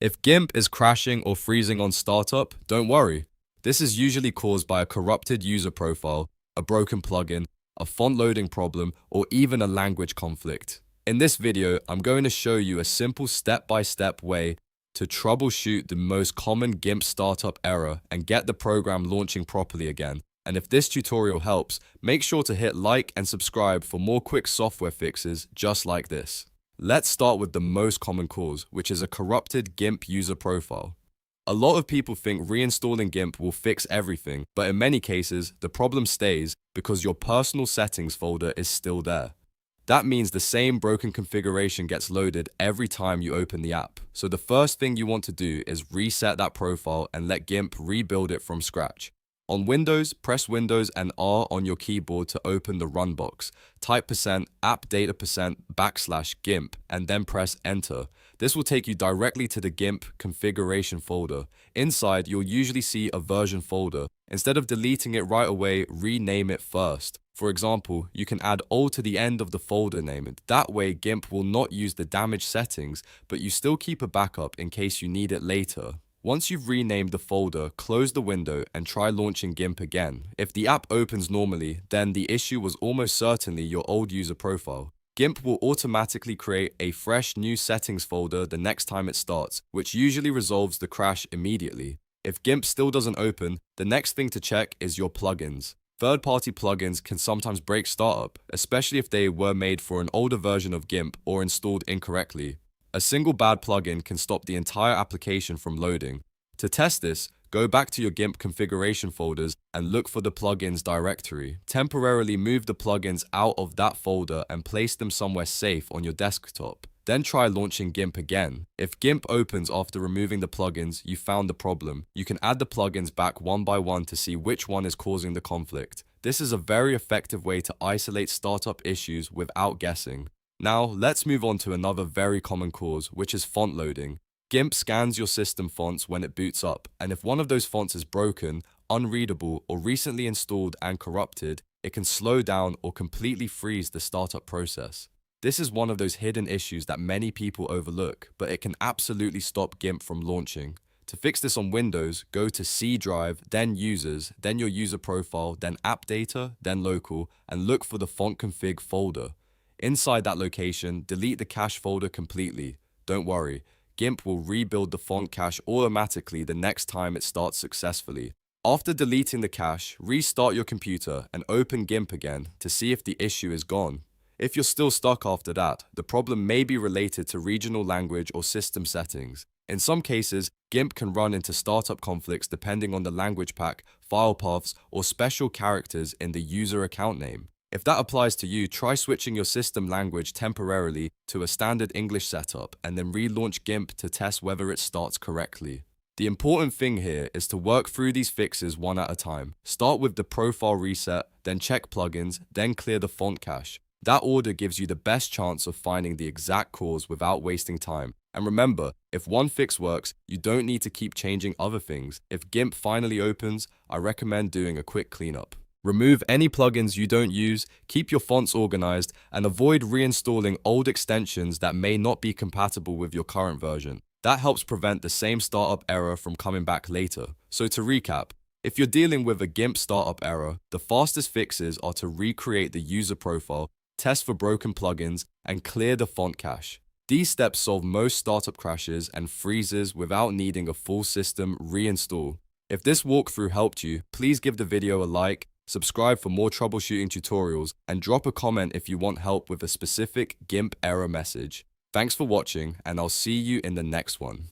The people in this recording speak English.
If Gimp is crashing or freezing on startup, don't worry. This is usually caused by a corrupted user profile, a broken plugin, a font loading problem, or even a language conflict. In this video, I'm going to show you a simple step-by-step way to troubleshoot the most common Gimp startup error and get the program launching properly again. And if this tutorial helps, make sure to hit like and subscribe for more quick software fixes just like this. Let's start with the most common cause, which is a corrupted Gimp user profile. A lot of people think reinstalling Gimp will fix everything, but in many cases, the problem stays because your personal settings folder is still there. That means the same broken configuration gets loaded every time you open the app. So the first thing you want to do is reset that profile and let Gimp rebuild it from scratch. On Windows, press Windows and R on your keyboard to open the run box. Type %appdata%\gimp and then press enter. This will take you directly to the Gimp configuration folder. Inside, you'll usually see a version folder. Instead of deleting it right away, rename it first. For example, you can add old to the end of the folder name. That way, Gimp will not use the damaged settings, but you still keep a backup in case you need it later. Once you've renamed the folder, close the window and try launching Gimp again. If the app opens normally, then the issue was almost certainly your old user profile. Gimp will automatically create a fresh new settings folder the next time it starts, which usually resolves the crash immediately. If Gimp still doesn't open, the next thing to check is your plugins. Third-party plugins can sometimes break startup, especially if they were made for an older version of Gimp or installed incorrectly. A single bad plugin can stop the entire application from loading. To test this, go back to your Gimp configuration folders and look for the plugins directory. Temporarily move the plugins out of that folder and place them somewhere safe on your desktop. Then try launching Gimp again. If Gimp opens after removing the plugins, you found the problem. You can add the plugins back one by one to see which one is causing the conflict. This is a very effective way to isolate startup issues without guessing. Now, let's move on to another very common cause, which is font loading. Gimp scans your system fonts when it boots up, and if one of those fonts is broken, unreadable, or recently installed and corrupted, it can slow down or completely freeze the startup process. This is one of those hidden issues that many people overlook, but it can absolutely stop Gimp from launching. To fix this on Windows, go to C drive, then Users, then your user profile, then App Data, then Local, and look for the font config folder. Inside that location, delete the cache folder completely. Don't worry, Gimp will rebuild the font cache automatically the next time it starts successfully. After deleting the cache, restart your computer and open Gimp again to see if the issue is gone. If you're still stuck after that, the problem may be related to regional language or system settings. In some cases, Gimp can run into startup conflicts depending on the language pack, file paths, or special characters in the user account name. If that applies to you, try switching your system language temporarily to a standard English setup and then relaunch Gimp to test whether it starts correctly. The important thing here is to work through these fixes one at a time. Start with the profile reset, then check plugins, then clear the font cache. That order gives you the best chance of finding the exact cause without wasting time. And remember, if one fix works, you don't need to keep changing other things. If Gimp finally opens, I recommend doing a quick cleanup. Remove any plugins you don't use, keep your fonts organized, and avoid reinstalling old extensions that may not be compatible with your current version. That helps prevent the same startup error from coming back later. So to recap, if you're dealing with a Gimp startup error, the fastest fixes are to recreate the user profile, test for broken plugins, and clear the font cache. These steps solve most startup crashes and freezes without needing a full system reinstall. If this walkthrough helped you, please give the video a like, subscribe for more troubleshooting tutorials, and drop a comment if you want help with a specific Gimp error message. Thanks for watching, and I'll see you in the next one.